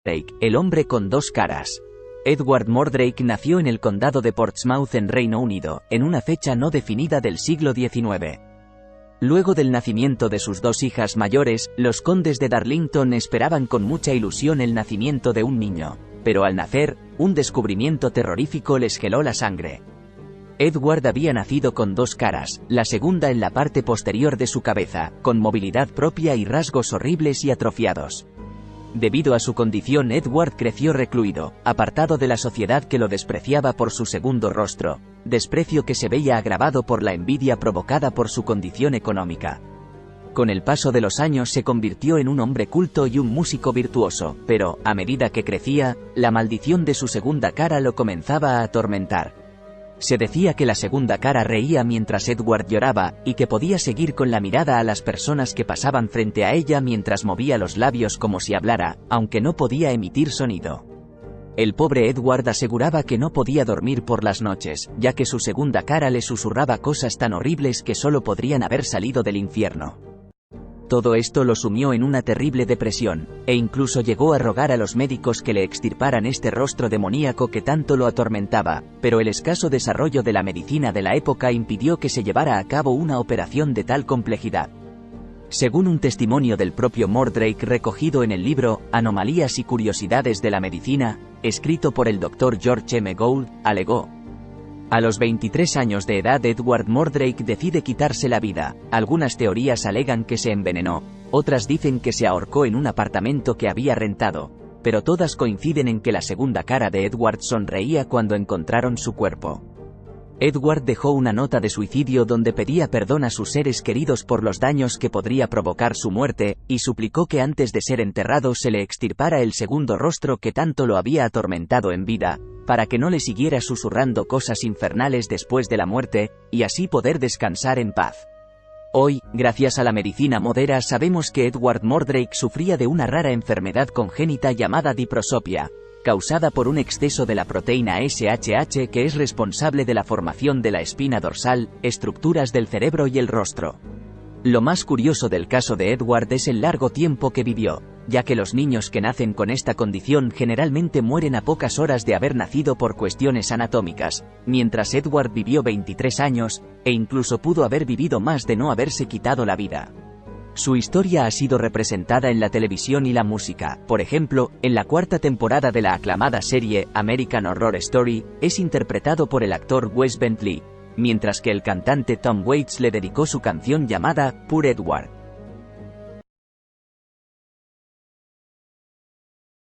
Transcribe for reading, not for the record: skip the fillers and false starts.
Mordrake, el hombre con dos caras. Edward Mordrake nació en el condado de Portsmouth en Reino Unido, en una fecha no definida del siglo XIX. Luego del nacimiento de sus dos hijas mayores, los condes de Darlington esperaban con mucha ilusión el nacimiento de un niño, pero al nacer, un descubrimiento terrorífico les heló la sangre. Edward había nacido con dos caras, la segunda en la parte posterior de su cabeza, con movilidad propia y rasgos horribles y atrofiados. Debido a su condición, Edward creció recluido, apartado de la sociedad que lo despreciaba por su segundo rostro, desprecio que se veía agravado por la envidia provocada por su condición económica. Con el paso de los años se convirtió en un hombre culto y un músico virtuoso, pero, a medida que crecía, la maldición de su segunda cara lo comenzaba a atormentar. Se decía que la segunda cara reía mientras Edward lloraba, y que podía seguir con la mirada a las personas que pasaban frente a ella mientras movía los labios como si hablara, aunque no podía emitir sonido. El pobre Edward aseguraba que no podía dormir por las noches, ya que su segunda cara le susurraba cosas tan horribles que solo podrían haber salido del infierno. Todo esto lo sumió en una terrible depresión, e incluso llegó a rogar a los médicos que le extirparan este rostro demoníaco que tanto lo atormentaba, pero el escaso desarrollo de la medicina de la época impidió que se llevara a cabo una operación de tal complejidad. Según un testimonio del propio Mordrake recogido en el libro Anomalías y curiosidades de la medicina, escrito por el Dr. George M. Gould, alegó: a los 23 años de edad Edward Mordrake decide quitarse la vida. Algunas teorías alegan que se envenenó, otras dicen que se ahorcó en un apartamento que había rentado, pero todas coinciden en que la segunda cara de Edward sonreía cuando encontraron su cuerpo. Edward dejó una nota de suicidio donde pedía perdón a sus seres queridos por los daños que podría provocar su muerte, y suplicó que antes de ser enterrado se le extirpara el segundo rostro que tanto lo había atormentado en vida, para que no le siguiera susurrando cosas infernales después de la muerte, y así poder descansar en paz. Hoy, gracias a la medicina moderna, sabemos que Edward Mordrake sufría de una rara enfermedad congénita llamada diprosopia, causada por un exceso de la proteína SHH que es responsable de la formación de la espina dorsal, estructuras del cerebro y el rostro. Lo más curioso del caso de Edward es el largo tiempo que vivió, ya que los niños que nacen con esta condición generalmente mueren a pocas horas de haber nacido por cuestiones anatómicas, mientras Edward vivió 23 años, e incluso pudo haber vivido más de no haberse quitado la vida. Su historia ha sido representada en la televisión y la música. Por ejemplo, en la cuarta temporada de la aclamada serie American Horror Story, es interpretado por el actor Wes Bentley, mientras que el cantante Tom Waits le dedicó su canción llamada Poor Edward.